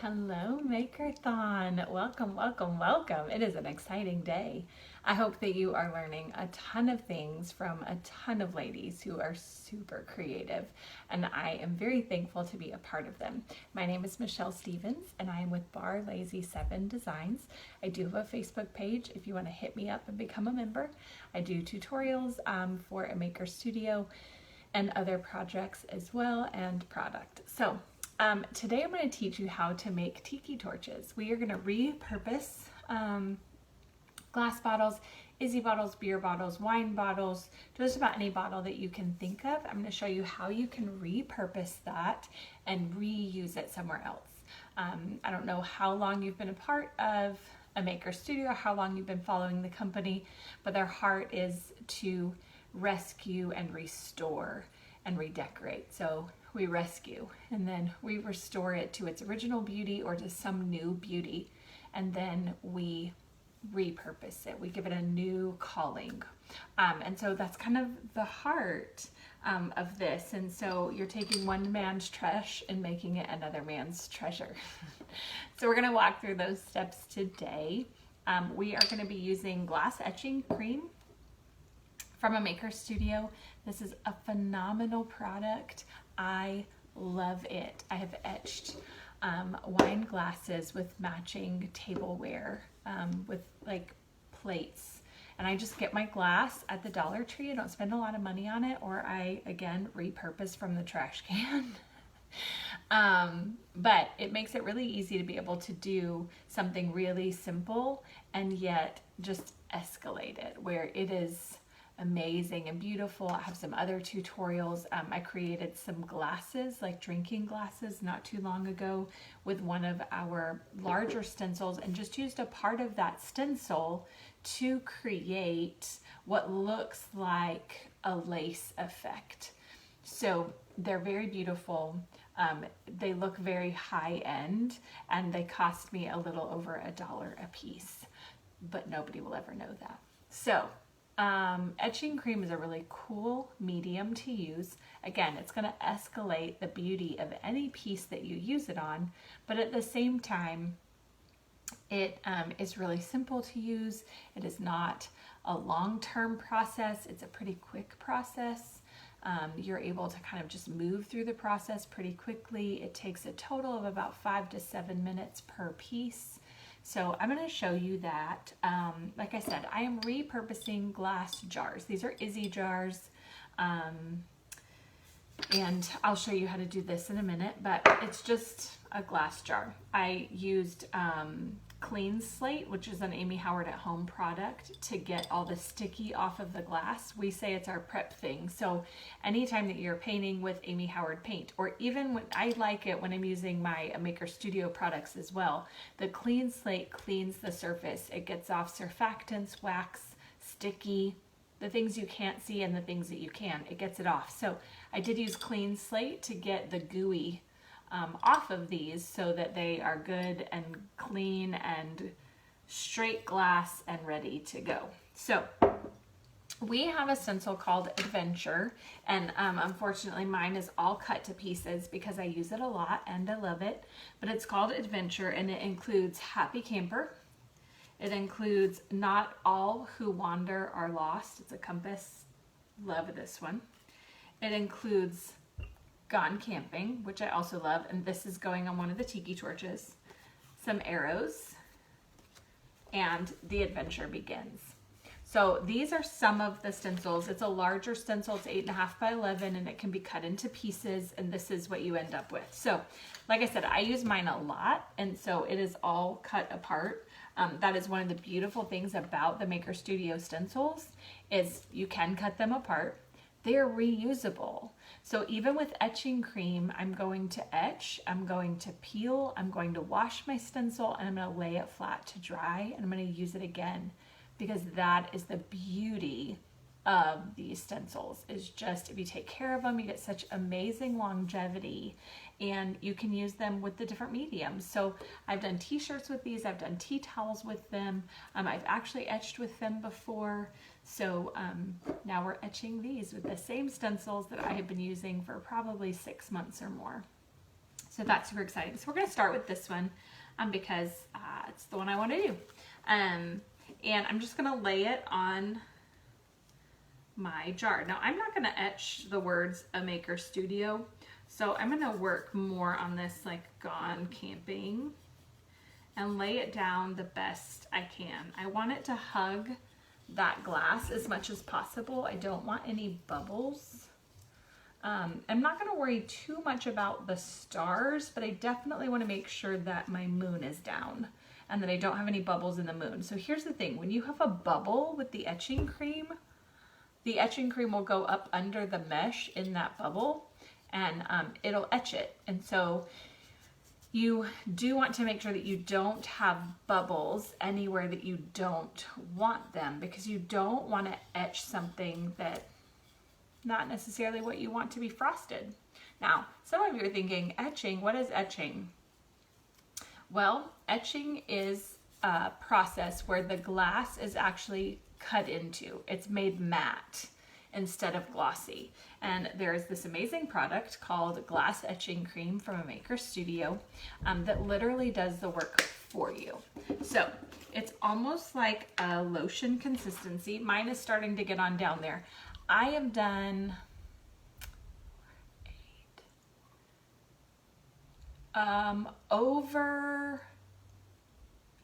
Hello, MAKERTHON. Welcome, welcome, welcome. It is an exciting day. I hope that you are learning a ton of things from a ton of ladies who are super creative, and I am very thankful to be a part of them. My name is Michelle Stevens, and I am with Bar Lazy 7 Designs. I do have a Facebook page if you want to hit me up and become a member. I do tutorials for a maker studio and other projects as well, and product. Today I'm going to teach you how to make tiki torches. We are going to repurpose glass bottles, Izzy bottles, beer bottles, wine bottles, just about any bottle that you can think of. I'm going to show you how you can repurpose that and reuse it somewhere else. I don't know how long you've been a part of a maker studio, how long you've been following the company, but their heart is to rescue and restore and redecorate. So we rescue and then we restore it to its original beauty or to some new beauty, and then we repurpose it. We give it a new calling. And so that's kind of the heart of this. And so you're taking one man's trash and making it another man's treasure. So we're going to walk through those steps today. We are going to be using glass etching cream from a maker studio. This is a phenomenal product. I love it. I have etched wine glasses with matching tableware with like plates, and I just get my glass at the Dollar Tree. I don't spend a lot of money on it, or I again repurpose from the trash can. But it makes it really easy to be able to do something really simple and yet just escalate it where it is amazing and beautiful. I have some other tutorials. I created some glasses, like drinking glasses, not too long ago with one of our larger stencils, and just used a part of that stencil to create what looks like a lace effect. So they're very beautiful. They look very high end, and they cost me a little over $1 a piece, but nobody will ever know that. So etching cream is a really cool medium to use. Again, it's going to escalate the beauty of any piece that you use it on, but at the same time, it is really simple to use. It is not a long-term process. It's a pretty quick process. You're able to kind of just move through the process pretty quickly. It takes a total of about 5 to 7 minutes per piece. So I'm going to show you that. Like I said, I am repurposing glass jars. These are Izzy jars. And I'll show you how to do this in a minute, but it's just a glass jar. I used Clean Slate, which is an Amy Howard at Home product, to get all the sticky off of the glass. We say it's our prep thing. So anytime that you're painting with Amy Howard paint, or even when I like it when I'm using my Maker Studio products as well, the Clean Slate cleans the surface. It gets off surfactants, wax, sticky, the things you can't see and the things that you can. It gets it off. So I did use Clean Slate to get the gooey off of these so that they are good and clean and straight glass and ready to go. So we have a stencil called Adventure, and unfortunately mine is all cut to pieces because I use it a lot and I love it, but it's called Adventure, and it includes Happy Camper. It includes Not All Who Wander Are Lost. It's a compass. Love this one. It includes Gone Camping, which I also love, and this is going on one of the tiki torches. Some arrows, and The Adventure Begins. So these are some of the stencils. It's a larger stencil. It's 8.5 by 11, and it can be cut into pieces, and this is what you end up with. So like I said, I use mine a lot, and so it is all cut apart. That is one of the beautiful things about the Maker Studio stencils, is you can cut them apart. They're reusable. So even with etching cream, I'm going to etch, I'm going to peel, I'm going to wash my stencil, and I'm going to lay it flat to dry, and I'm going to use it again, because that is the beauty of these stencils, is just if you take care of them, you get such amazing longevity, and you can use them with the different mediums. So I've done t-shirts with these, I've done tea towels with them, I've actually etched with them before. So now we're etching these with the same stencils that I have been using for probably 6 months or more. So that's super exciting. So we're going to start with this one because it's the one I want to do. And I'm just going to lay it on my jar. Now I'm not going to etch the words A Maker Studio. So I'm going to work more on this like Gone Camping and lay it down the best I can. I want it to hug that glass as much as possible. I don't want any bubbles. I'm not going to worry too much about the stars, but I definitely want to make sure that my moon is down and that I don't have any bubbles in the moon. So here's the thing, when you have a bubble with the etching cream will go up under the mesh in that bubble and it'll etch it. And so you do want to make sure that you don't have bubbles anywhere that you don't want them, because you don't want to etch something that not necessarily what you want to be frosted. Now, some of you are thinking, etching, what is etching? Well, etching is a process where the glass is actually cut into. It's made matte instead of glossy. And there's this amazing product called Glass Etching Cream from A Maker Studio that literally does the work for you. So it's almost like a lotion consistency. Mine is starting to get on down there. I have done 8, over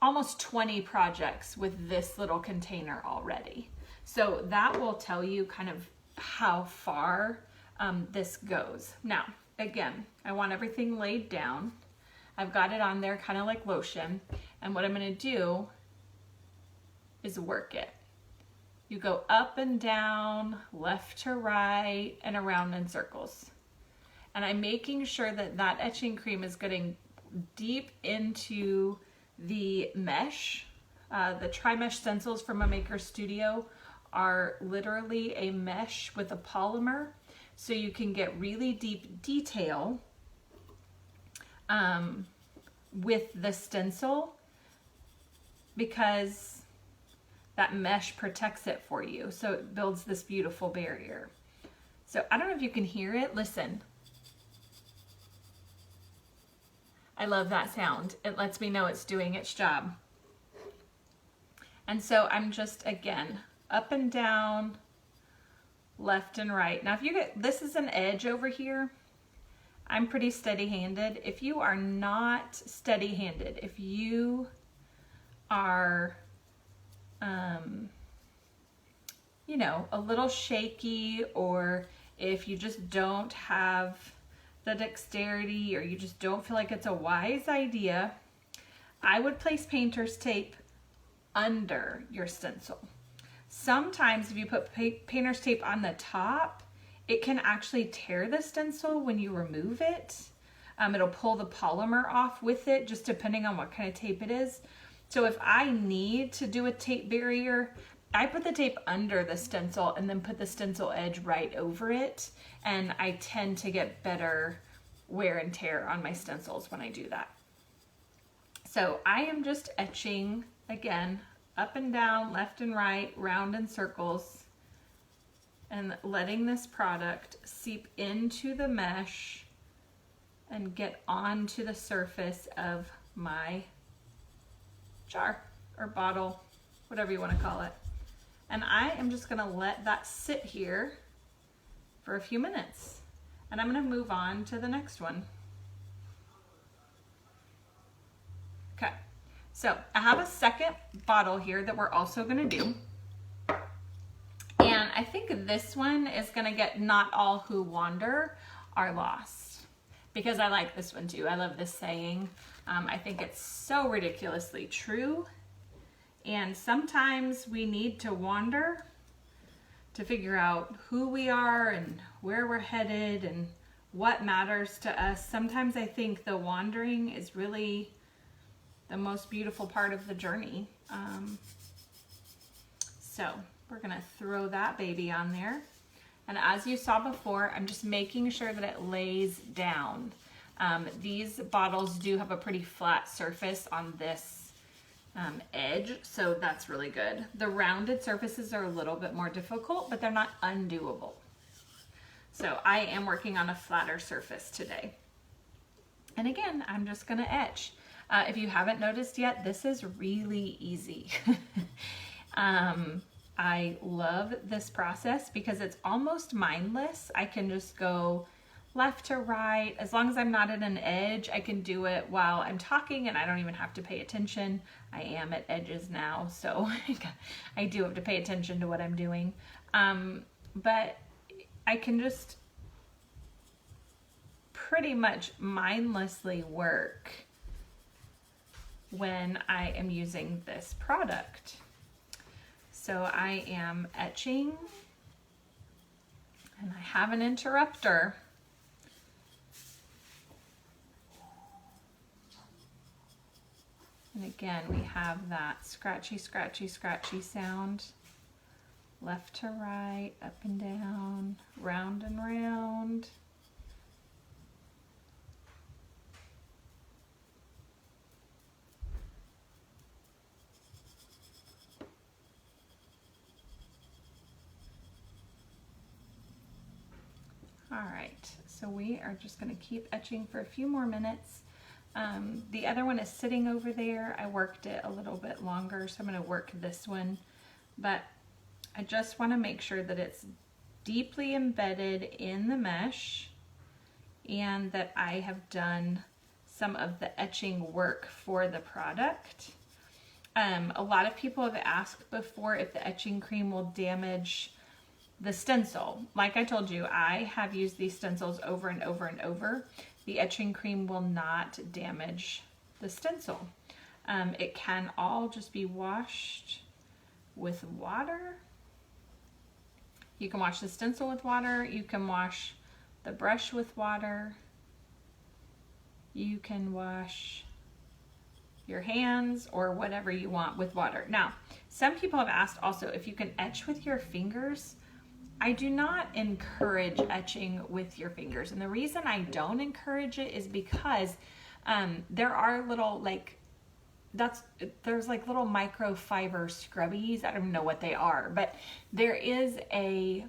almost 20 projects with this little container already. So that will tell you kind of how far this goes. Now, again, I want everything laid down. I've got it on there kind of like lotion. And what I'm going to do is work it. You go up and down, left to right, and around in circles. And I'm making sure that that etching cream is getting deep into the mesh. The Tri-Mesh Stencils from A Maker Studio are literally a mesh with a polymer, so you can get really deep detail with the stencil, because that mesh protects it for you. So it builds this beautiful barrier. So I don't know if you can hear it. Listen. I love that sound. It lets me know it's doing its job. And so I'm just, again, up and down, left and right. Now if you get, this is an edge over here. I'm pretty steady-handed. If you are not steady-handed, if you are you know, a little shaky, or if you just don't have the dexterity, or you just don't feel like it's a wise idea, I would place painter's tape under your stencil. Sometimes if you put painter's tape on the top, it can actually tear the stencil when you remove it. It'll pull the polymer off with it, just depending on what kind of tape it is. So if I need to do a tape barrier, I put the tape under the stencil and then put the stencil edge right over it. And I tend to get better wear and tear on my stencils when I do that. So I am just etching, again, up and down, left and right, round in circles, and letting this product seep into the mesh and get onto the surface of my jar or bottle, whatever you want to call it. And I am just going to let that sit here for a few minutes. And I'm going to move on to the next one. Okay, so I have a second bottle here that we're also going to do. And I think this one is going to get Not All Who Wander Are Lost, because I like this one too. I love this saying. I think it's so ridiculously true. And sometimes we need to wander to figure out who we are and where we're headed and what matters to us. Sometimes I think the wandering is really the most beautiful part of the journey. So we're gonna throw that baby on there. And as you saw before, I'm just making sure that it lays down. These bottles do have a pretty flat surface on this edge, so that's really good. The rounded surfaces are a little bit more difficult, but they're not undoable. So I am working on a flatter surface today. And again, I'm just gonna etch. If you haven't noticed yet, this is really easy. I love this process because it's almost mindless. I can just go left to right. As long as I'm not at an edge, I can do it while I'm talking and I don't even have to pay attention. I am at edges now, so I do have to pay attention to what I'm doing. But I can just pretty much mindlessly work when I am using this product. So I am etching and I have an interrupter. And again, we have that scratchy, scratchy, scratchy sound. Left to right, up and down, round and round. All right, so we are just going to keep etching for a few more minutes. The other one is sitting over there. I worked it a little bit longer, so I'm going to work this one. But I just want to make sure that it's deeply embedded in the mesh and that I have done some of the etching work for the product. A lot of people have asked before if the etching cream will damage the stencil. Like I told you, I have used these stencils over and over and over. The etching cream will not damage the stencil. It can all just be washed with water. You can wash the stencil with water. You can wash the brush with water. You can wash your hands or whatever you want with water. Now, some people have asked also if you can etch with your fingers. I do not encourage etching with your fingers. And the reason I don't encourage it is because there are little there's like little microfiber scrubbies. I don't know what they are, but there is a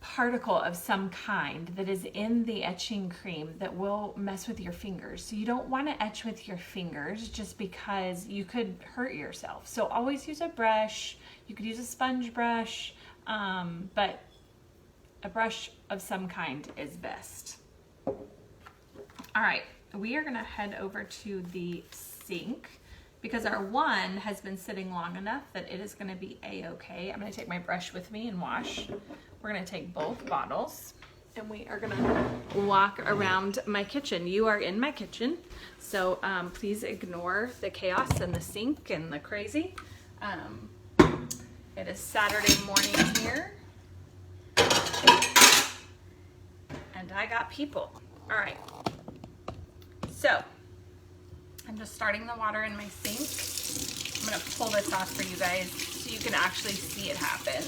particle of some kind that is in the etching cream that will mess with your fingers. So you don't want to etch with your fingers just because you could hurt yourself. So always use a brush. You could use a sponge brush, but a brush of some kind is best. All right, we are gonna head over to the sink because our one has been sitting long enough that it is gonna be a-okay. I'm gonna take my brush with me and wash. We're gonna take both bottles and we are gonna walk around my kitchen. You are in my kitchen, so please ignore the chaos and the sink and the crazy. It is Saturday morning here and I got people. All right, so I'm just starting the water in my sink. I'm gonna pull this off for you guys so you can actually see it happen.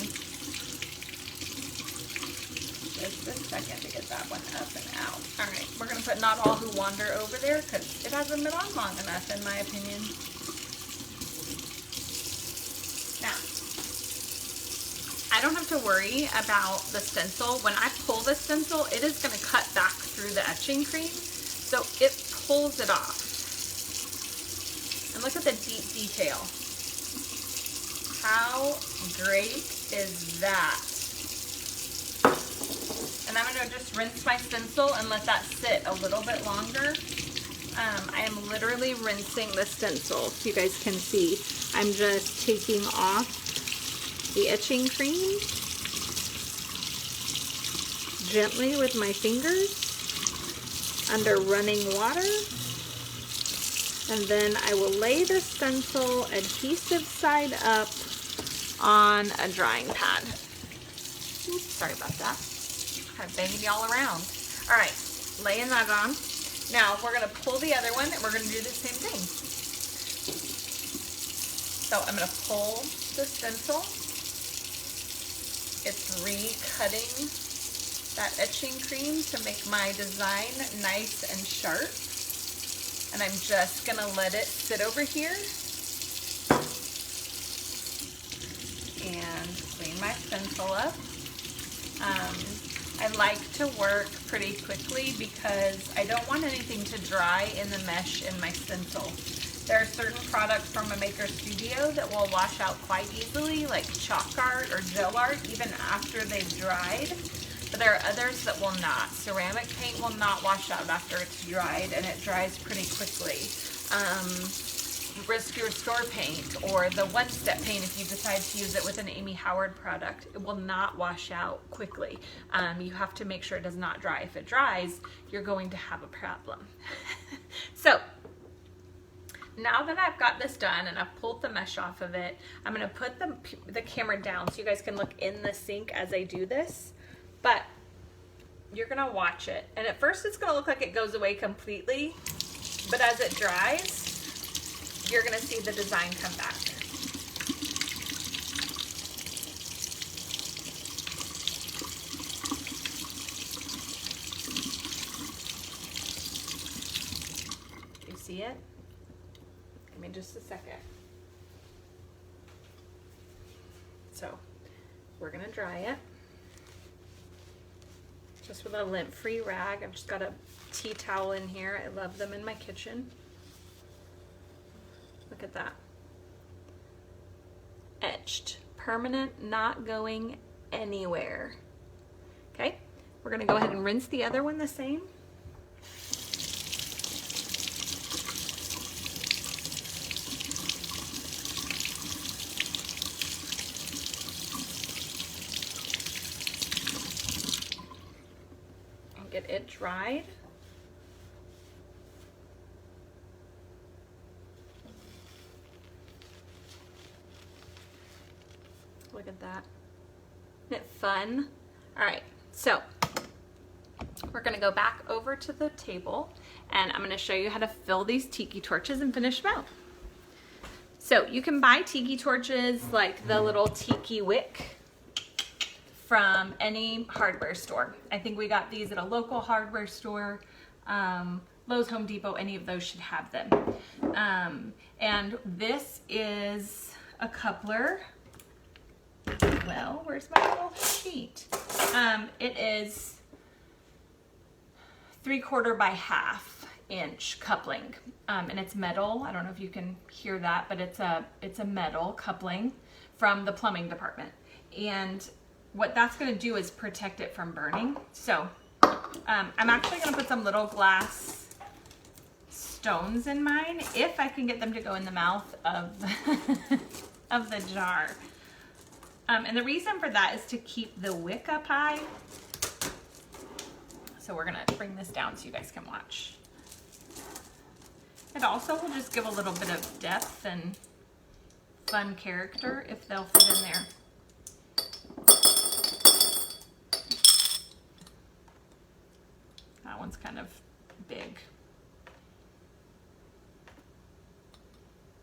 Just a second to get that one up and out. All right, we're gonna put Not All Who Wander over there because it hasn't been on long enough in my opinion. Now, I don't have to worry about the stencil. When I pull the stencil, it is gonna cut back through the etching cream, so it pulls it off. And look at the deep detail. How great is that? And I'm gonna just rinse my stencil and let that sit a little bit longer. I am literally rinsing the stencil so you guys can see. I'm just taking off the etching cream gently with my fingers under running water. And then I will lay the stencil adhesive side up on a drying pad. Oops, sorry about that. Kind of banging y'all around. All right, laying that on. Now we're gonna pull the other one and we're gonna do the same thing. So I'm gonna pull the stencil. It's recutting that etching cream to make my design nice and sharp. And I'm just gonna let it sit over here and clean my stencil up. I like to work pretty quickly because I don't want anything to dry in the mesh in my stencil. There are certain products from a maker studio that will wash out quite easily, like chalk art or gel art, even after they've dried. But there are others that will not. Ceramic paint will not wash out after it's dried, and it dries pretty quickly. Risk Your Store paint or the one-step paint, if you decide to use it with an Amy Howard product, it will not wash out quickly. You have to make sure it does not dry. If it dries, you're going to have a problem. So now that I've got this done and I've pulled the mesh off of it, I'm going to put the camera down so you guys can look in the sink as I do this. But you're going to watch it. And at first it's going to look like it goes away completely, but as it dries, you're going to see the design come back. You see it? Give me just a second. So we're going to dry it. Just with a lint-free rag. I've just got a tea towel in here. I love them in my kitchen. Look at that. Etched. Permanent, not going anywhere. Okay, we're gonna go ahead and rinse the other one the same. And get it dried. Look at that. Isn't it fun? All right, so we're gonna go back over to the table and I'm gonna show you how to fill these tiki torches and finish them out. So you can buy tiki torches like the little tiki wick from any hardware store. I think we got these at a local hardware store. Lowe's, Home Depot, any of those should have them. And this is a coupler. Well, where's my little sheet? It is 3/4 by 1/2 inch coupling, and it's metal. I don't know if you can hear that, but it's a metal coupling from the plumbing department. And what that's going to do is protect it from burning. So I'm actually going to put some little glass stones in mine if I can get them to go in the mouth of of the jar. And the reason for that is to keep the wick up high. So we're gonna bring this down so you guys can watch. It also will just give a little bit of depth and fun character if they'll fit in there. That one's kind of big.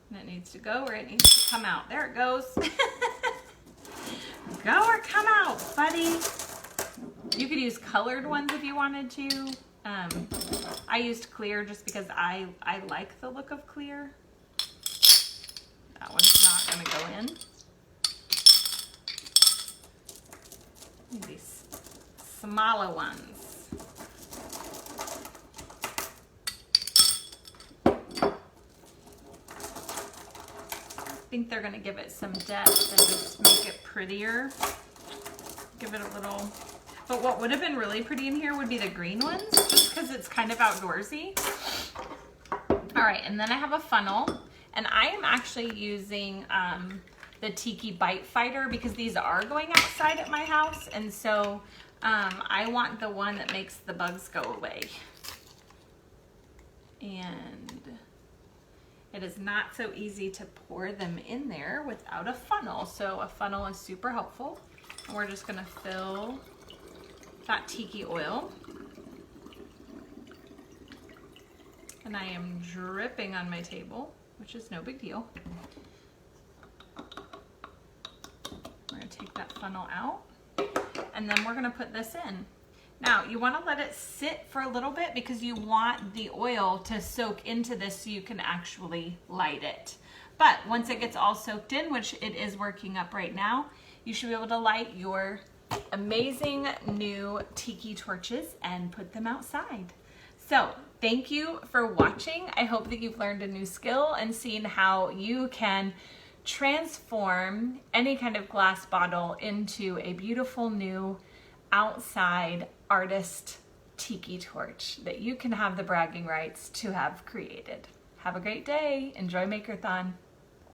And it needs to go where it needs to come out. There it goes. Go or come out, buddy. You could use colored ones if you wanted to. I used clear just because I like the look of clear. That one's not going to go in. These smaller ones. I think they're going to give it some depth and just make it prettier. Give it a little... But what would have been really pretty in here would be the green ones, just because it's kind of outdoorsy. All right, and then I have a funnel, and I am actually using the Tiki Bite Fighter because these are going outside at my house, and so I want the one that makes the bugs go away. And it is not so easy to pour them in there without a funnel. So a funnel is super helpful. And we're just gonna fill that tiki oil. And I am dripping on my table, which is no big deal. We're gonna take that funnel out, and then we're gonna put this in. Now, you want to let it sit for a little bit because you want the oil to soak into this so you can actually light it. But once it gets all soaked in, which it is working up right now, you should be able to light your amazing new tiki torches and put them outside. So thank you for watching. I hope that you've learned a new skill and seen how you can transform any kind of glass bottle into a beautiful new outside artist tiki torch that you can have the bragging rights to have created. Have a great day. Enjoy MAKERTHON.